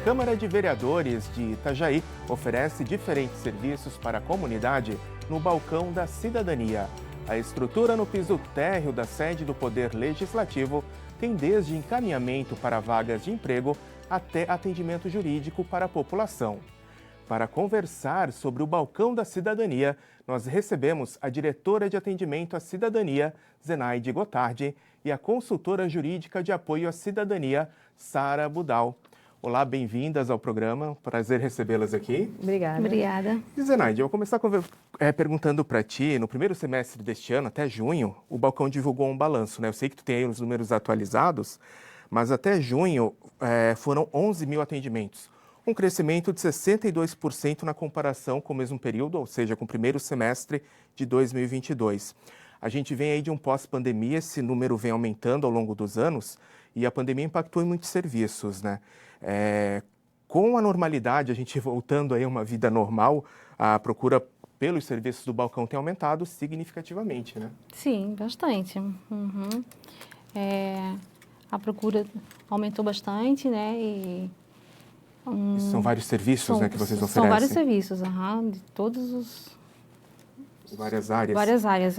Câmara de Vereadores de Itajaí oferece diferentes serviços para a comunidade no Balcão da Cidadania. A estrutura no piso térreo da sede do Poder Legislativo tem desde encaminhamento para vagas de emprego até atendimento jurídico para a população. Para conversar sobre o Balcão da Cidadania, nós recebemos a diretora de atendimento à cidadania, Zenaide Gotardi, e a consultora jurídica de apoio à cidadania, Sara Budal. Olá, bem-vindas ao programa. Prazer recebê-las aqui. Obrigada. Obrigada. E Zenaide, eu vou começar perguntando para ti, no primeiro semestre deste ano, até junho, o Balcão divulgou um balanço, né? Eu sei que tu tem aí os números atualizados, mas até junho foram 11 mil atendimentos. Um crescimento de 62% na comparação com o mesmo período, ou seja, com o primeiro semestre de 2022. A gente vem aí de um pós-pandemia, esse número vem aumentando ao longo dos anos e a pandemia impactou em muitos serviços, né? Com a normalidade, a gente voltando aí a uma vida normal, a procura pelos serviços do Balcão tem aumentado significativamente, né? Sim, bastante. A procura aumentou bastante, né? E são vários serviços, né, que vocês oferecem? São vários serviços, de todos os... Várias áreas. Várias áreas,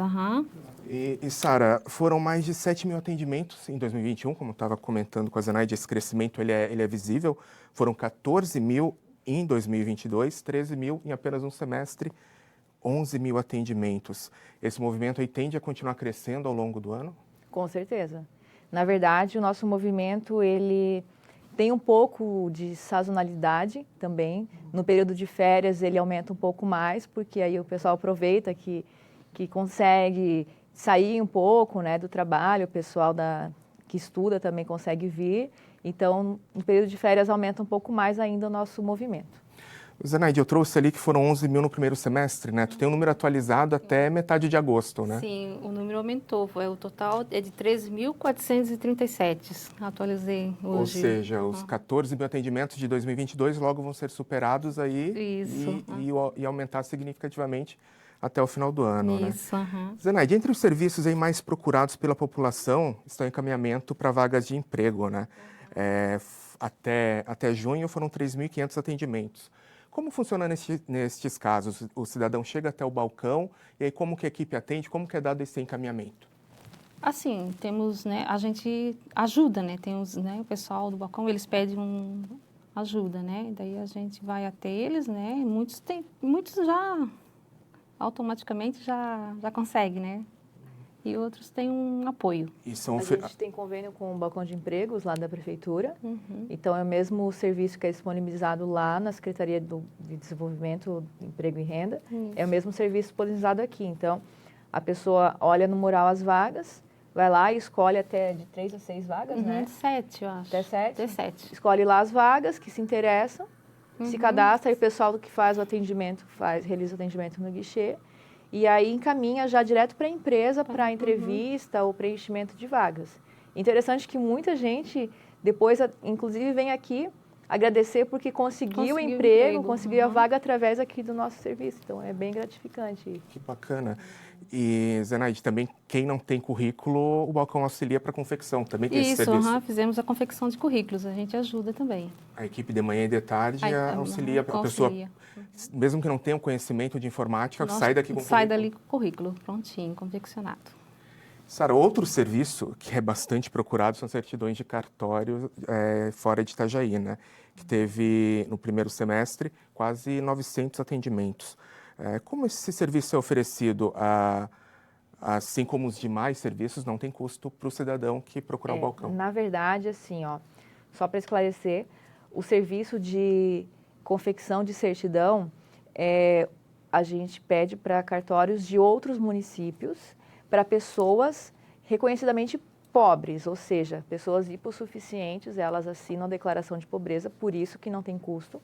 E Sara, foram mais de 7 mil atendimentos em 2021, como eu estava comentando com a Zenaide, esse crescimento ele é visível. Foram 14 mil em 2022, 13 mil em apenas um semestre, 11 mil atendimentos. Esse movimento aí tende a continuar crescendo ao longo do ano? Com certeza. Na verdade, o nosso movimento, ele tem um pouco de sazonalidade também. No período de férias, ele aumenta um pouco mais, porque aí o pessoal aproveita que consegue sair um pouco, né, do trabalho, o pessoal que estuda também consegue vir. Então, no período de férias, aumenta um pouco mais ainda o nosso movimento. Zenaide, eu trouxe ali que foram 11 mil no primeiro semestre, né? Tu tem um número atualizado até metade de agosto, né? Sim, o número aumentou. O total é de 13.437. Atualizei hoje. Ou seja, os 14 mil atendimentos de 2022 logo vão ser superados aí. Isso. E aumentar significativamente até o final do ano, Isso, né? Zenaide, entre os serviços aí mais procurados pela população estão em encaminhamento para vagas de emprego, né? Até junho foram 3.500 atendimentos. Como funciona nestes casos? O cidadão chega até o balcão e aí como que a equipe atende? Como que é dado esse encaminhamento? Assim, temos, né, a gente ajuda, né? Tem o pessoal do balcão, eles pedem ajuda, né? Daí a gente vai até eles, né? Muitos já automaticamente já conseguem, né? E outros têm um apoio. A gente tem convênio com o Balcão de Empregos lá da Prefeitura. Então, é o mesmo serviço que é disponibilizado lá na Secretaria de Desenvolvimento, Emprego e Renda. Isso. É o mesmo serviço disponibilizado aqui. Então, a pessoa olha no mural as vagas, vai lá e escolhe até de 3 a 6 vagas, né? 7, eu acho. Até 7? Até 7. Escolhe lá as vagas que se interessam, se cadastra e o pessoal que faz o atendimento, realiza o atendimento no guichê. E aí encaminha já direto para a empresa, para a entrevista ou preenchimento de vagas. Interessante que muita gente depois, inclusive, vem aqui agradecer porque conseguiu o emprego, conseguiu a vaga através aqui do nosso serviço. Então, é bem gratificante. Que bacana. E, Zenaide, também quem não tem currículo, o Balcão auxilia para a confecção. Também tem esse serviço? Fizemos a confecção de currículos, a gente ajuda também. A equipe de manhã e de tarde auxilia a pessoa, mesmo que não tenha o conhecimento de informática, sai daqui com o currículo. Sai dali com o currículo, prontinho, confeccionado. Sara, outro serviço que é bastante procurado são certidões de cartório fora de Itajaí, né? Que teve, no primeiro semestre, quase 900 atendimentos. Como esse serviço é oferecido, assim como os demais serviços, não tem custo para o cidadão que procurar o balcão? Na verdade, assim, só para esclarecer, o serviço de confecção de certidão, a gente pede para cartórios de outros municípios, para pessoas reconhecidamente pobres, ou seja, pessoas hipossuficientes, elas assinam a declaração de pobreza, por isso que não tem custo.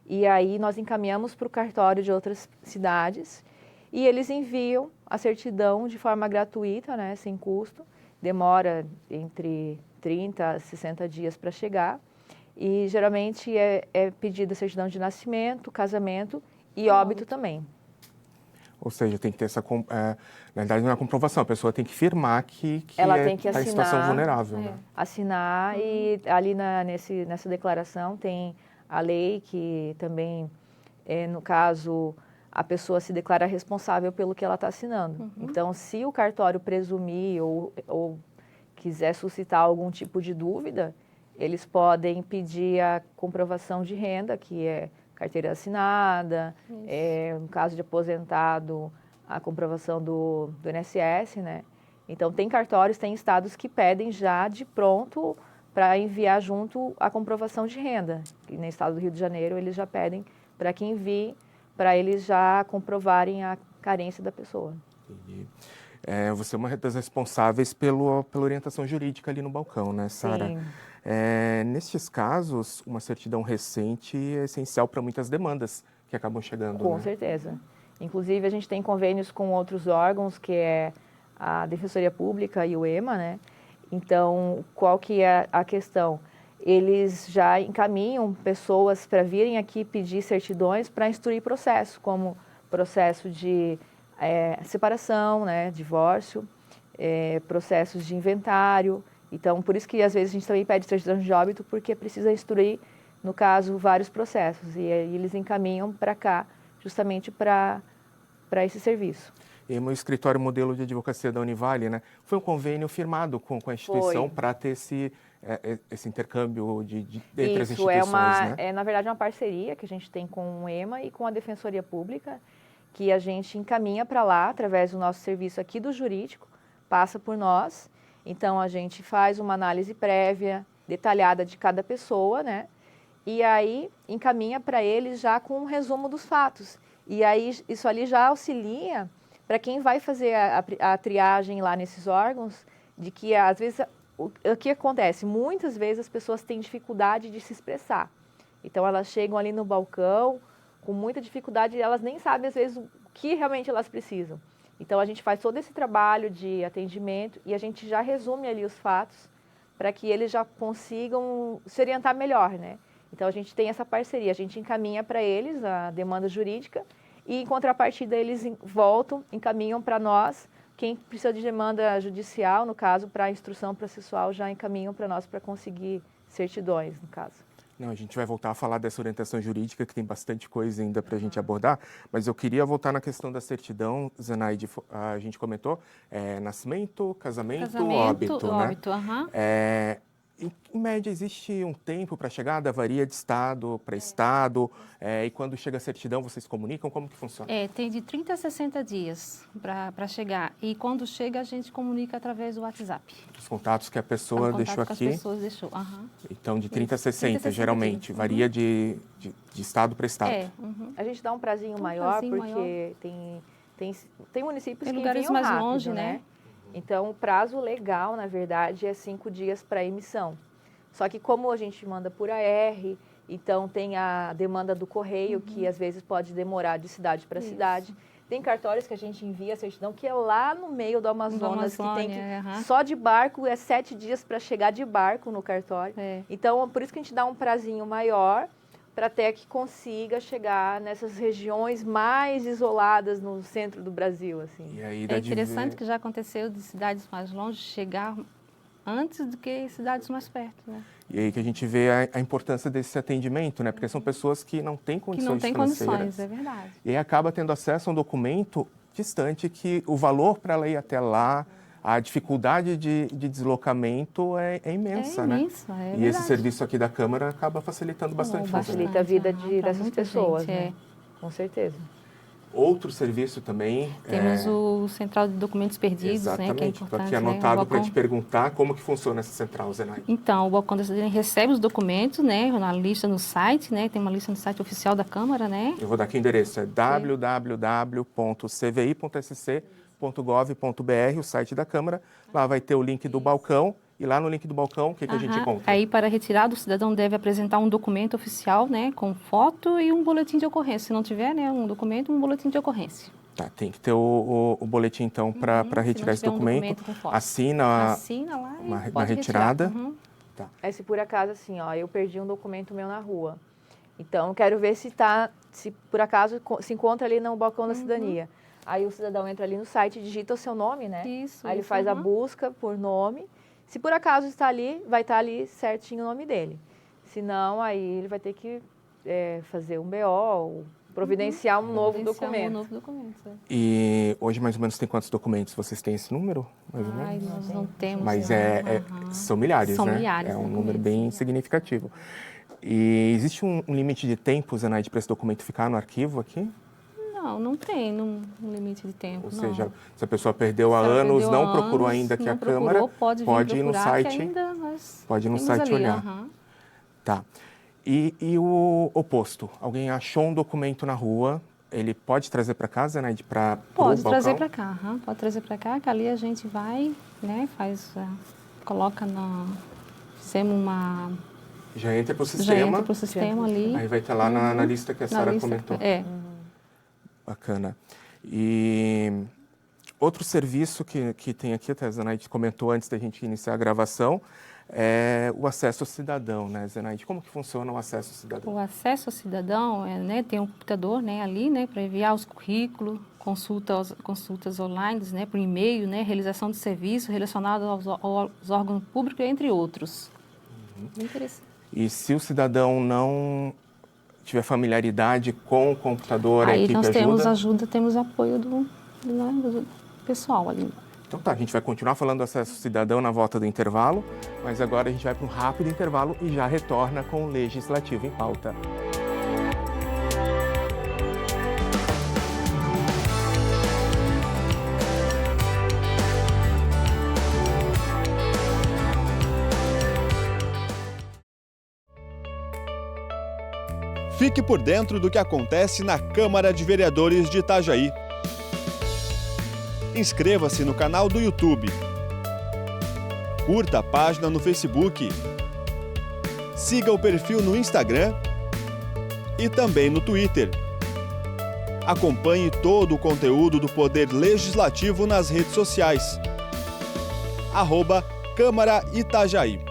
E aí nós encaminhamos para o cartório de outras cidades e eles enviam a certidão de forma gratuita, né, sem custo. Demora entre 30 a 60 dias para chegar. E geralmente é pedida certidão de nascimento, casamento e óbito também. Ou seja, tem que ter essa... na verdade, não é a comprovação, a pessoa tem que firmar que ela tem que está em situação vulnerável. Né? Assinar e ali nessa declaração tem a lei que também, no caso, a pessoa se declara responsável pelo que ela está assinando. Então, se o cartório presumir ou quiser suscitar algum tipo de dúvida, eles podem pedir a comprovação de renda, que é carteira assinada, no caso de aposentado, a comprovação do INSS, né? Então, tem cartórios, tem estados que pedem já de pronto para enviar junto a comprovação de renda. E no estado do Rio de Janeiro, eles já pedem para que envie, para eles já comprovarem a carência da pessoa. Entendi. Você é uma das responsáveis pela orientação jurídica ali no balcão, né, Sara? Sim. Nestes casos, uma certidão recente é essencial para muitas demandas que acabam chegando, Com né? certeza. Inclusive, a gente tem convênios com outros órgãos, que é a Defensoria Pública e o EMA, né? Então, qual que é a questão? Eles já encaminham pessoas para virem aqui pedir certidões para instruir processo, como processo de separação, né, divórcio, processos de inventário. Então, por isso que às vezes a gente também pede certidão de óbito, porque precisa instruir, no caso, vários processos. E aí eles encaminham para cá, justamente para esse serviço. E o escritório modelo de advocacia da Univale, né, foi um convênio firmado com a instituição para ter esse intercâmbio entre as instituições, né? Na verdade, é uma parceria que a gente tem com o EMA e com a Defensoria Pública, que a gente encaminha para lá, através do nosso serviço aqui do jurídico, passa por nós. Então, a gente faz uma análise prévia, detalhada de cada pessoa, né? E aí, encaminha para eles já com um resumo dos fatos. E aí, isso ali já auxilia para quem vai fazer a triagem lá nesses órgãos, de que, às vezes, o que acontece? Muitas vezes as pessoas têm dificuldade de se expressar. Então, elas chegam ali no balcão com muita dificuldade e elas nem sabem, às vezes, o que realmente elas precisam. Então, a gente faz todo esse trabalho de atendimento e a gente já resume ali os fatos para que eles já consigam se orientar melhor, né? Então, a gente tem essa parceria, a gente encaminha para eles a demanda jurídica e, em contrapartida, eles voltam, encaminham para nós. Quem precisa de demanda judicial, no caso, para a instrução processual, já encaminham para nós para conseguir certidões, no caso. Não, a gente vai voltar a falar dessa orientação jurídica, que tem bastante coisa ainda para a gente abordar, mas eu queria voltar na questão da certidão, Zenaide, a gente comentou, nascimento, casamento, óbito, né? Óbito, Em média, existe um tempo para a chegada? Varia de estado para estado? E quando chega a certidão, vocês comunicam? Como que funciona? Tem de 30 a 60 dias para chegar. E quando chega, a gente comunica através do WhatsApp. Os contatos que a pessoa deixou aqui? Que as pessoas deixou. Então, de 30 a 60, 30 a 60 geralmente. dias. Varia de estado para estado. A gente dá um prazinho maior, porque tem municípios tem que lugares enviam mais rápido, longe, né? Então, o prazo legal, na verdade, é 5 dias para emissão. Só que como a gente manda por AR, então tem a demanda do correio, que às vezes pode demorar de cidade para cidade. Tem cartórios que a gente envia a certidão, que é lá no meio do Amazonas, que tem que, só de barco, 7 dias para chegar de barco no cartório. Então, por isso que a gente dá um prazinho maior, para até que consiga chegar nessas regiões mais isoladas no centro do Brasil, assim. E aí, é interessante que já aconteceu de cidades mais longe chegar antes do que cidades mais perto, né? E aí que a gente vê a importância desse atendimento, né? Porque são pessoas que não têm condições financeiras. Que não têm condições, é verdade. E aí acaba tendo acesso a um documento distante que o valor para ela ir até lá, a dificuldade de deslocamento é imensa, né? E esse serviço aqui da Câmara acaba facilitando bastante. Facilita a vida dessas pessoas, né? Com certeza. Outro serviço também... Temos o Central de Documentos Perdidos, né? Que é importante. Estou aqui anotado para te perguntar como que funciona essa central, Zenaide. Então, o balcão da cidadania recebe os documentos, né? Na lista no site, né? Tem uma lista no site oficial da Câmara, né? Eu vou dar aqui o endereço, é www.cvi.sc.gov.br, o site da Câmara. Lá vai ter o link do balcão. E lá no link do balcão, o que a gente encontra? Aí, para retirar, o cidadão deve apresentar um documento oficial, né, com foto e um boletim de ocorrência. Se não tiver, né, um documento, um boletim de ocorrência. Tá, tem que ter o boletim, então, para retirar esse documento. Assina lá e uma retirada. Tá. Se por acaso, assim, eu perdi um documento meu na rua. Então, quero ver se por acaso se encontra ali no balcão da cidadania. Aí o cidadão entra ali no site, digita o seu nome, né? Aí ele faz a busca por nome. Se por acaso está ali, vai estar ali certinho o nome dele. Se não, aí ele vai ter que fazer um BO, providenciar um novo documento. Um novo documento. E hoje, mais ou menos, tem quantos documentos? Vocês têm esse número? Mais ou menos? Ai, nós não temos. Mas não. são milhares, São né? milhares É um de número documentos, bem sim. significativo. E existe um limite de tempo, Zenaide, para esse documento ficar no arquivo aqui? Não tem um limite de tempo. Ou não. seja, se a pessoa perdeu há Se ela anos, perdeu não há procurou anos, ainda aqui não a procurou, Câmara, pode ir no procurar, que site, ainda nós pode ir no temos site ali, olhar. aham. Tá. E o oposto? Alguém achou um documento na rua, ele pode trazer para casa, né? Pode trazer para cá, pode trazer para cá, que ali a gente vai, né? Coloca fizemos uma... Já entra para o sistema. Já entra para o sistema ali. Aí vai estar lá na lista que a Sara comentou. Bacana. E outro serviço que tem aqui, a Zenaide comentou antes da gente iniciar a gravação, é o acesso ao cidadão, né, Zenaide? Como que funciona o acesso ao cidadão? O acesso ao cidadão, tem um computador, né, ali, né, para enviar os currículos, consultas online, né, por e-mail, né, realização de serviço relacionado aos órgãos públicos, entre outros. Bem interessante. E se o cidadão não tiver familiaridade com o computador, a equipe ajuda? Aí nós temos apoio do pessoal ali. Então tá, a gente vai continuar falando do acesso cidadão na volta do intervalo, mas agora a gente vai para um rápido intervalo e já retorna com o Legislativo em Pauta. Fique por dentro do que acontece na Câmara de Vereadores de Itajaí. Inscreva-se no canal do YouTube. Curta a página no Facebook. Siga o perfil no Instagram e também no Twitter. Acompanhe todo o conteúdo do Poder Legislativo nas redes sociais. @Câmara Itajaí.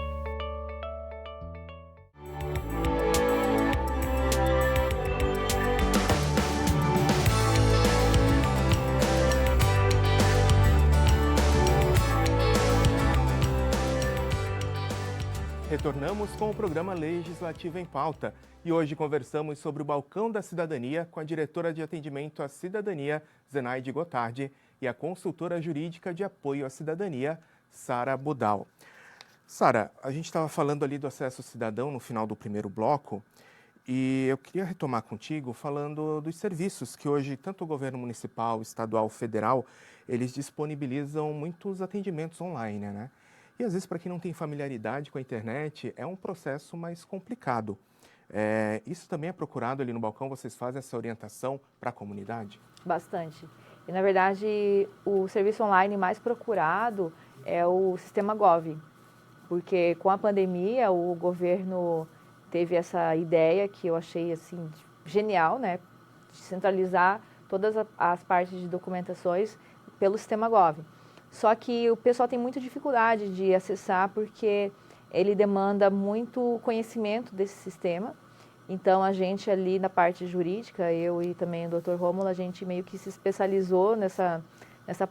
Retornamos com o programa Legislativo em Pauta e hoje conversamos sobre o Balcão da Cidadania com a diretora de atendimento à cidadania, Zenaide Gotardi, e a consultora jurídica de apoio à cidadania, Sara Budal. Sara, a gente estava falando ali do acesso cidadão no final do primeiro bloco e eu queria retomar contigo falando dos serviços que hoje tanto o governo municipal, estadual, federal, eles disponibilizam muitos atendimentos online, né? E às vezes, para quem não tem familiaridade com a internet, é um processo mais complicado. Isso também é procurado ali no balcão? Vocês fazem essa orientação para a comunidade? Bastante. E, na verdade, o serviço online mais procurado é o Sistema Gov, porque com a pandemia o governo teve essa ideia que eu achei assim genial, né, de centralizar todas as partes de documentações pelo Sistema Gov. Só que o pessoal tem muita dificuldade de acessar porque ele demanda muito conhecimento desse sistema. Então, a gente ali na parte jurídica, eu e também o Dr. Rômulo, a gente meio que se especializou nessa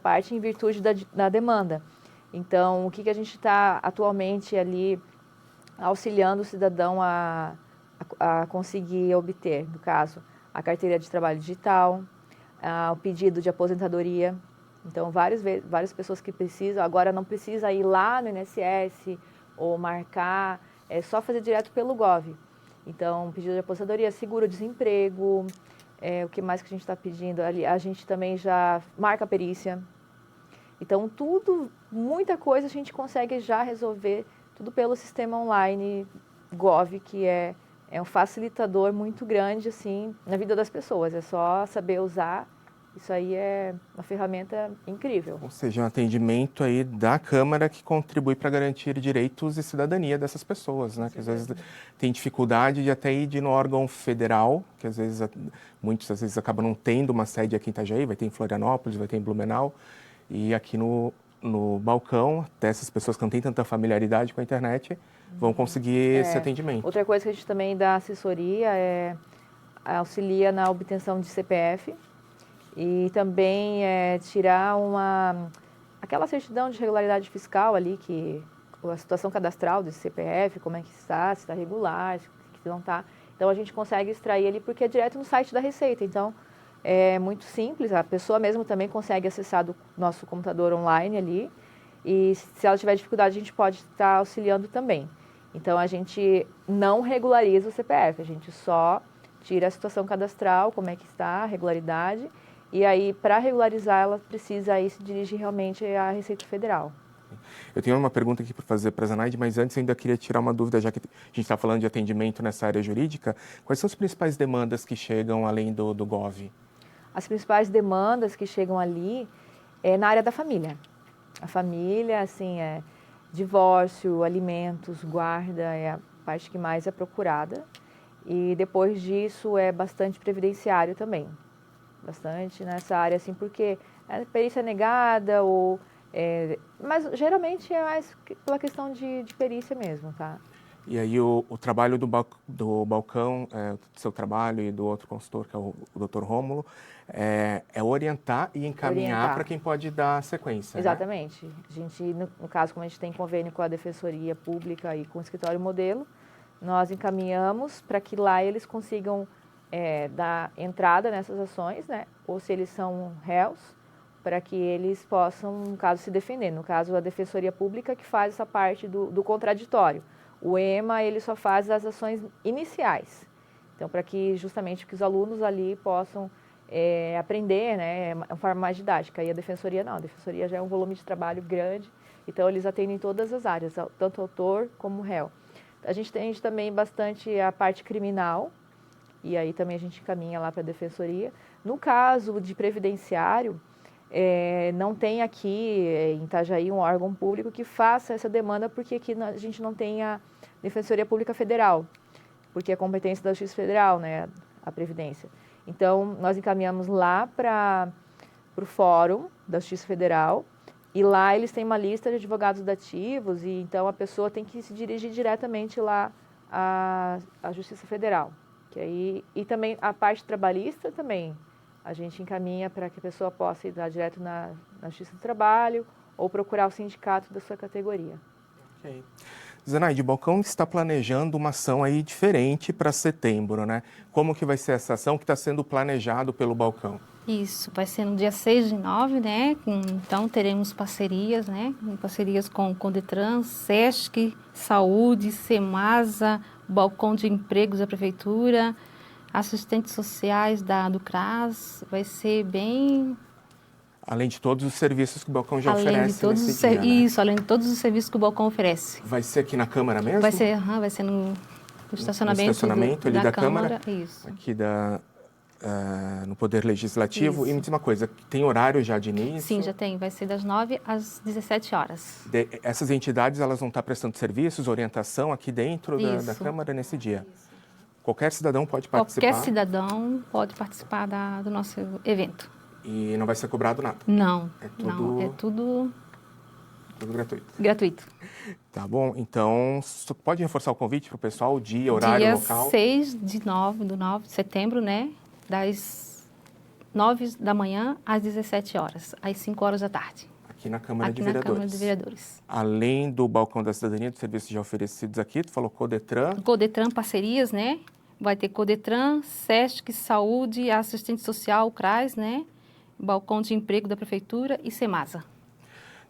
parte em virtude da demanda. Então, o que a gente está atualmente ali auxiliando o cidadão a conseguir obter, no caso, a carteira de trabalho digital, o pedido de aposentadoria. Então, várias pessoas que precisam, agora não precisa ir lá no INSS ou marcar, é só fazer direto pelo Gov. Então, pedido de aposentadoria, seguro-desemprego, o que mais que a gente está pedindo? A gente também já marca a perícia. Então, muita coisa a gente consegue já resolver, tudo pelo sistema online Gov, que é um facilitador muito grande, assim, na vida das pessoas. É só saber usar. Isso aí é uma ferramenta incrível. Ou seja, um atendimento aí da Câmara que contribui para garantir direitos e cidadania dessas pessoas, né? Que às vezes tem dificuldade de até ir no órgão federal, que às vezes, muitos às vezes acabam não tendo uma sede aqui em Itajaí, vai ter em Florianópolis, vai ter em Blumenau, e aqui no balcão, até essas pessoas que não têm tanta familiaridade com a internet, vão conseguir esse atendimento. Outra coisa que a gente também dá assessoria auxilia na obtenção de CPF, e também tirar aquela certidão de regularidade fiscal ali, que a situação cadastral desse CPF, como é que está, se está regular, se não está. Então, a gente consegue extrair ali porque é direto no site da Receita. Então, é muito simples, a pessoa mesmo também consegue acessar do nosso computador online ali. E se ela tiver dificuldade, a gente pode estar auxiliando também. Então, a gente não regulariza o CPF, a gente só tira a situação cadastral, como é que está, a regularidade. E aí, para regularizar, ela precisa aí se dirigir realmente à Receita Federal. Eu tenho uma pergunta aqui para fazer para a Zenaide, mas antes eu ainda queria tirar uma dúvida, já que a gente está falando de atendimento nessa área jurídica. Quais são as principais demandas que chegam além do GOV? As principais demandas que chegam ali é na área da família. A família, assim, é divórcio, alimentos, guarda, é a parte que mais é procurada. E depois disso é bastante previdenciário também. Bastante nessa área, assim, porque é perícia negada ou... mas geralmente é mais pela questão de perícia mesmo, tá? E aí o trabalho do balcão, do seu trabalho e do outro consultor, que é o Dr. Rômulo, é orientar e encaminhar para quem pode dar sequência. Exatamente. Né? A gente, no caso, como a gente tem convênio com a Defensoria Pública e com o Escritório Modelo, nós encaminhamos para que lá eles consigam dar entrada nessas ações, né? Ou se eles são réus, para que eles possam, no caso, se defender. No caso, a Defensoria Pública que faz essa parte do contraditório. O EMA, ele só faz as ações iniciais. Então, para que justamente que os alunos ali possam aprender, né, uma forma mais didática. E a Defensoria não, a Defensoria já é um volume de trabalho grande, então eles atendem todas as áreas, tanto autor como réu. A gente tem também bastante a parte criminal, e aí também a gente encaminha lá para a Defensoria. No caso de previdenciário, não tem aqui em Itajaí um órgão público que faça essa demanda, porque aqui a gente não tem a Defensoria Pública Federal, porque é competência da Justiça Federal, né, a Previdência. Então, nós encaminhamos lá para o Fórum da Justiça Federal, e lá eles têm uma lista de advogados dativos, e então a pessoa tem que se dirigir diretamente lá à Justiça Federal. Que aí, e também a parte trabalhista também, a gente encaminha para que a pessoa possa ir lá direto na Justiça do Trabalho ou procurar o sindicato da sua categoria. Ok. Zenaide, o Balcão está planejando uma ação aí diferente para setembro, né? Como que vai ser essa ação que está sendo planejado pelo Balcão? Isso, vai ser no dia 6/9, né? Então, teremos parcerias, né? Parcerias com o Detran, SESC, Saúde, Semasa, Balcão de Empregos da Prefeitura, assistentes sociais do CRAS. Vai ser bem... Além de todos os serviços que o Balcão já oferece nesse dia, né? Isso, além de todos os serviços que o Balcão oferece. Vai ser aqui na Câmara mesmo? Vai ser no estacionamento, no estacionamento ali da Câmara. Isso. Aqui no Poder Legislativo. Isso. E me diz uma coisa, tem horário já de início? Sim, já tem. Vai ser das 9 às 17 horas. Essas entidades, elas vão estar prestando serviços, orientação aqui dentro da Câmara nesse dia? Isso. Qualquer cidadão pode participar? Qualquer cidadão pode participar do nosso evento. E não vai ser cobrado nada? Não, não, é tudo gratuito. Gratuito. Tá bom, então você pode reforçar o convite para o pessoal, o dia, horário, local? Dia 6 de 9 de setembro, né? Das 9 da manhã às 17 horas, às 5 horas da tarde. Aqui na Câmara de Aqui na Vereadores. Câmara de Vereadores. Além do Balcão da Cidadania, dos serviços já oferecidos aqui, tu falou Codetran. Codetran, parcerias, né? Vai ter Codetran, SESC, Saúde, Assistente Social, CRAS, né? Balcão de Emprego da Prefeitura e Semasa.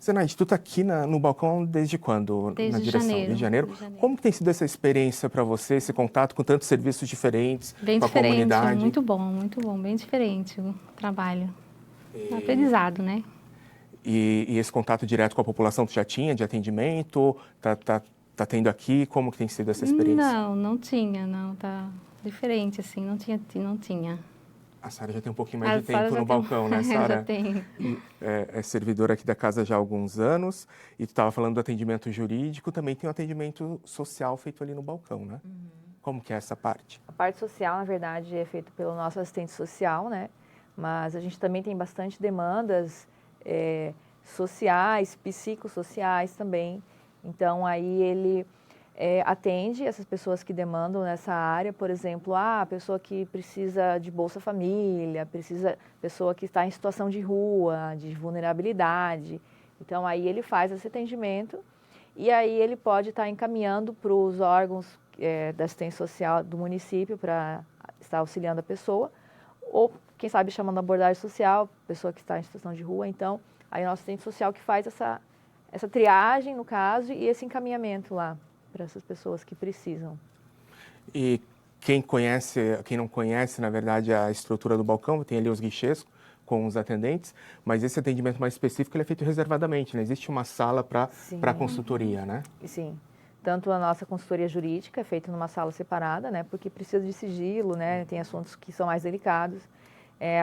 Zenaide, tu está aqui no Balcão desde quando? Desde na direção? janeiro. Desde janeiro. Como que tem sido essa experiência para você, esse contato com tantos serviços diferentes, bem com a comunidade? Muito bom, bem diferente o trabalho. Aprendizado, né? E esse contato direto com a população tu já tinha, de atendimento? Tá tendo aqui? Como que tem sido essa experiência? Não tinha, tá diferente, assim, não tinha. A Sara já tem um pouquinho mais de tempo no balcão, né, Sara? Já tem. É servidora aqui da casa já há alguns anos. E tu estava falando do atendimento jurídico, também tem um atendimento social feito ali no balcão, né? Uhum. Como que é essa parte? A parte social, na verdade, é feita pelo nosso assistente social, né? Mas a gente também tem bastante demandas sociais, psicossociais também. Então, aí ele atende essas pessoas que demandam nessa área, por exemplo, a pessoa que precisa de Bolsa Família, pessoa que está em situação de rua, de vulnerabilidade. Então, aí ele faz esse atendimento e aí ele pode estar encaminhando para os órgãos da assistência social do município para estar auxiliando a pessoa, ou, quem sabe, chamando a abordagem social, pessoa que está em situação de rua. Então, aí é o nosso assistente social que faz essa triagem, no caso, e esse encaminhamento lá para essas pessoas que precisam. E quem não conhece, na verdade, a estrutura do balcão, tem ali os guichês com os atendentes, mas esse atendimento mais específico ele é feito reservadamente, né? Existe uma sala para a consultoria, né? Sim. Tanto a nossa consultoria jurídica é feita numa sala separada, né? Porque precisa de sigilo, né? Tem assuntos que são mais delicados.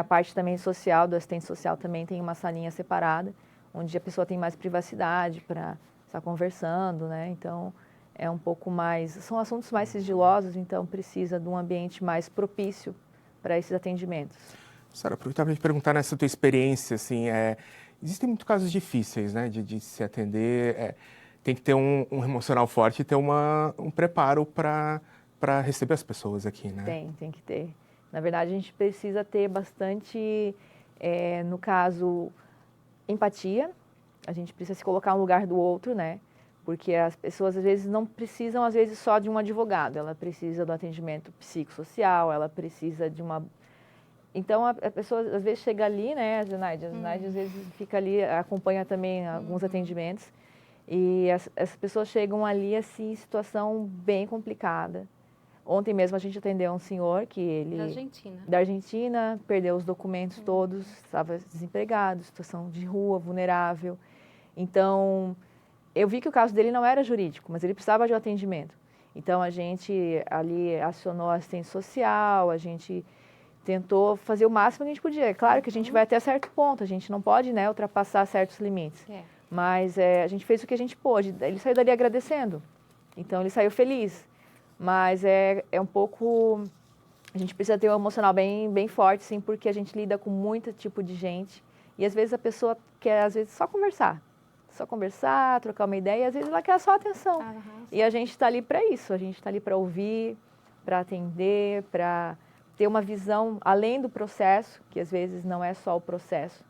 A parte também social, do assistente social também tem uma salinha separada, onde a pessoa tem mais privacidade para estar conversando, né? Então, é um pouco mais... São assuntos mais sigilosos, então precisa de um ambiente mais propício para esses atendimentos. Sara, aproveitar para te perguntar nessa tua experiência, assim, existem muitos casos difíceis, né, de se atender, tem que ter um emocional forte e ter um preparo para receber as pessoas aqui, né? Tem que ter. Na verdade, a gente precisa ter bastante, no caso, empatia, a gente precisa se colocar no lugar do outro, né? Porque as pessoas, às vezes, não precisam, às vezes, só de um advogado, ela precisa do atendimento psicossocial, ela precisa de uma... Então, a pessoa, às vezes, chega ali, né, a Zenaide às vezes, fica ali, acompanha também alguns atendimentos, e as pessoas chegam ali, assim, em situação bem complicada. Ontem mesmo a gente atendeu um senhor que ele... Da Argentina, perdeu os documentos todos, estava desempregado, situação de rua, vulnerável. Então, eu vi que o caso dele não era jurídico, mas ele precisava de um atendimento. Então, a gente ali acionou a assistência social, a gente tentou fazer o máximo que a gente podia. É claro que a gente vai até certo ponto, a gente não pode, né, ultrapassar certos limites. Mas a gente fez o que a gente pôde. Ele saiu dali agradecendo. Então, ele saiu feliz. Mas é um pouco... A gente precisa ter um emocional bem forte, sim, porque a gente lida com muito tipo de gente. E, às vezes, a pessoa quer, às vezes, só conversar. Só conversar, trocar uma ideia. E, às vezes, ela quer só atenção. E a gente está ali para isso. A gente está ali para ouvir, para atender, para ter uma visão além do processo, que, às vezes, não é só o processo.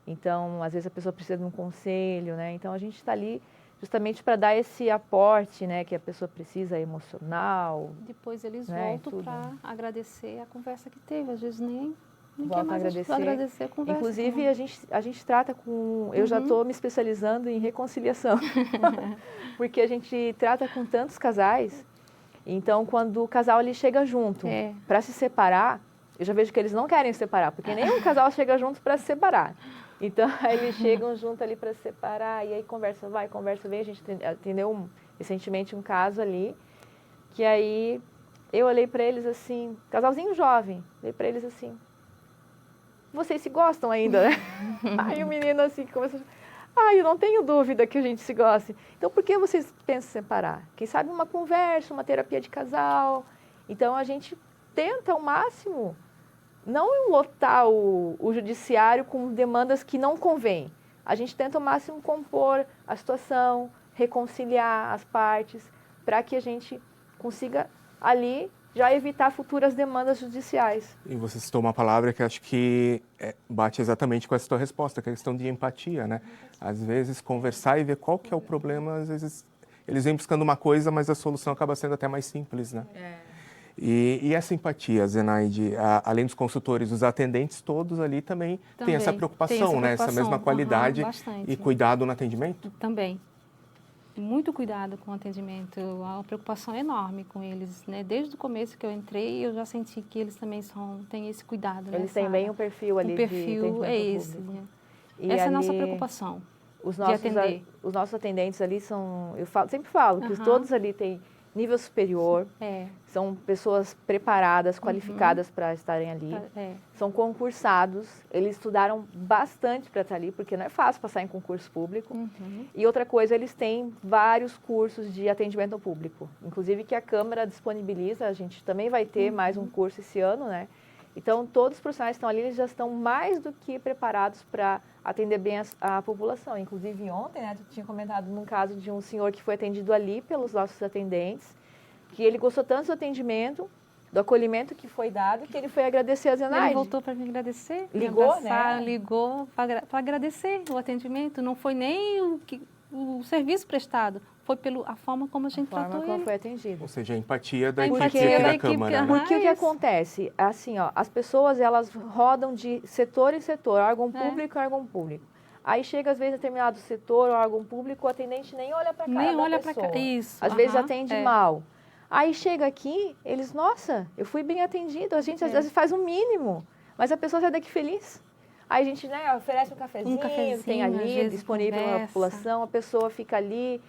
Então, às vezes, a pessoa precisa de um conselho, né? Então, a gente está ali justamente para dar esse aporte, né, que a pessoa precisa, emocional. Depois eles né, voltam para agradecer a conversa que teve. Às vezes nem volta quer mais agradecer a conversa. Inclusive, a gente trata com... Eu já estou me especializando em reconciliação, porque a gente trata com tantos casais. Então, quando o casal ali chega junto para se separar, eu já vejo que eles não querem se separar, porque nenhum casal chega junto para se separar. Então, aí eles chegam junto ali para se separar, e aí conversa vai, conversa vem. A gente atendeu recentemente um caso ali, que aí eu olhei para eles assim, casalzinho jovem, olhei para eles assim, vocês se gostam ainda, né? Aí o menino assim começou a... eu não tenho dúvida que a gente se goste. Então, por que vocês pensam em separar? Quem sabe uma conversa, uma terapia de casal. Então, a gente tenta ao máximo não lotar o judiciário com demandas que não convêm. A gente tenta ao máximo compor a situação, reconciliar as partes, para que a gente consiga ali já evitar futuras demandas judiciais. E você citou uma palavra que acho que bate exatamente com essa tua resposta, que é a questão de empatia, né? Às vezes, conversar e ver qual que é o problema, às vezes eles vêm buscando uma coisa, mas a solução acaba sendo até mais simples, né? E essa empatia, Zenaide, além dos consultores, os atendentes todos ali também têm essa preocupação, né? Essa mesma qualidade e cuidado no atendimento? Também. Muito cuidado com o atendimento, a preocupação é enorme com eles, né? Desde o começo que eu entrei, eu já senti que eles também têm esse cuidado. Eles têm bem o perfil ali. O perfil é esse, né? Essa é a nossa preocupação, de atender. Os nossos atendentes ali são, sempre falo, que todos ali têm nível superior, são pessoas preparadas, qualificadas para estarem ali, são concursados, eles estudaram bastante para estar ali, porque não é fácil passar em concurso público. E outra coisa, eles têm vários cursos de atendimento ao público, inclusive que a Câmara disponibiliza, a gente também vai ter mais um curso esse ano, né? Então, todos os profissionais que estão ali, eles já estão mais do que preparados para atender bem a população. Inclusive, ontem, né, tu tinha comentado num caso de um senhor que foi atendido ali pelos nossos atendentes, que ele gostou tanto do atendimento, do acolhimento que foi dado, que ele foi agradecer a Zenaide. Ele voltou para me agradecer. Ligou, né? Ligou para agradecer o atendimento. Não foi nem o serviço prestado, foi a forma como a gente forma tratou como ele. foi atendido. Ou seja, a empatia da A equipe empatia aqui da da equipe, Câmara. aham. Né? Porque o que isso. acontece, assim, ó, as pessoas, elas rodam de setor em setor, órgão público, órgão público. Aí chega, às vezes, determinado setor, órgão público, o atendente nem olha para a cara Nem da olha para pessoa. cá. Isso. Às vezes aham, atende é. mal. Aí chega aqui, eles, nossa, eu fui bem atendido. A gente às vezes faz o mínimo, mas a pessoa sai daqui feliz. Aí a gente, né, oferece um cafezinho tem às ali, vezes disponível para a conversa. população, a pessoa fica ali.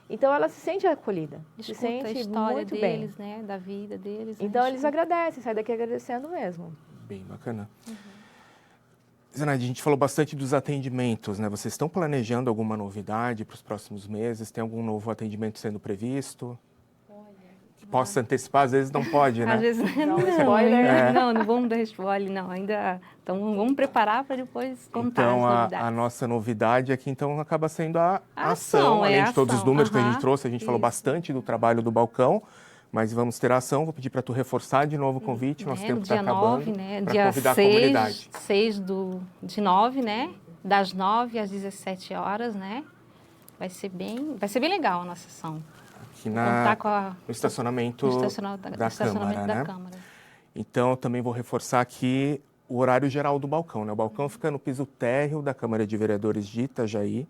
Então ela se sente acolhida, se Escuta a sente história muito deles, bem. né? Da vida deles. Então né, eles escuta. agradecem, saem daqui agradecendo mesmo. Bem bacana. Zenaide, a gente falou bastante dos atendimentos, né? Vocês estão planejando alguma novidade para os próximos meses? Tem algum novo atendimento sendo previsto? Que possa antecipar, às vezes não pode, né? Às vezes não, spoiler. não vamos dar spoiler, não. Ainda então vamos preparar para depois contar Então, as novidades. a nossa novidade aqui, então, acaba sendo a A ação, ação, além é de a todos os ação. números que a gente Aham, trouxe. A gente falou isso. bastante do trabalho do balcão, mas vamos ter a ação. Vou pedir para tu reforçar de novo o convite, nosso né, tempo no está dia acabando, 9, né? para Dia convidar a comunidade. 6 de 9, né? Das 9 às 17 horas, né? Vai ser bem legal a nossa ação. Aqui Contar com no estacionamento, no estacionamento Câmara, da né? Câmara. Então, eu também vou reforçar aqui o horário geral do balcão, né? O balcão fica no piso térreo da Câmara de Vereadores de Itajaí.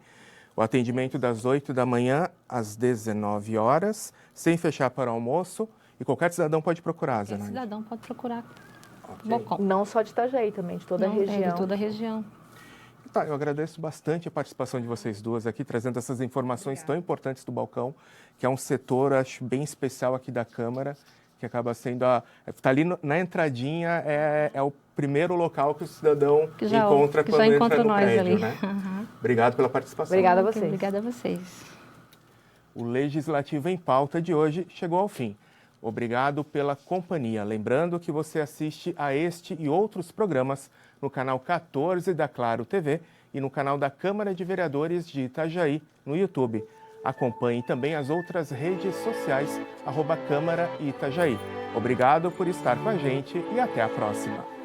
O atendimento das 8 da manhã às 19 horas, sem fechar para o almoço. E qualquer cidadão pode procurar, Qualquer Zenaide. cidadão pode procurar o Ok. balcão. Não só de Itajaí, também, de toda a Não, região. É de toda a região. Tá, eu agradeço bastante a participação de vocês duas aqui, trazendo essas informações tão importantes do balcão, que é um setor, acho, bem especial aqui da Câmara, que acaba sendo está ali na entradinha, é o primeiro local que o cidadão Que já encontra quando entra encontra no nós prédio, ali. né? Aham. Obrigado pela participação. Obrigada a Ok, vocês. Obrigada a vocês. O Legislativo em Pauta de hoje chegou ao fim. Obrigado pela companhia. Lembrando que você assiste a este e outros programas no canal 14 da Claro TV e no canal da Câmara de Vereadores de Itajaí no YouTube. Acompanhe também as outras redes sociais, @Câmara e Itajaí. Obrigado por estar com a gente e até a próxima.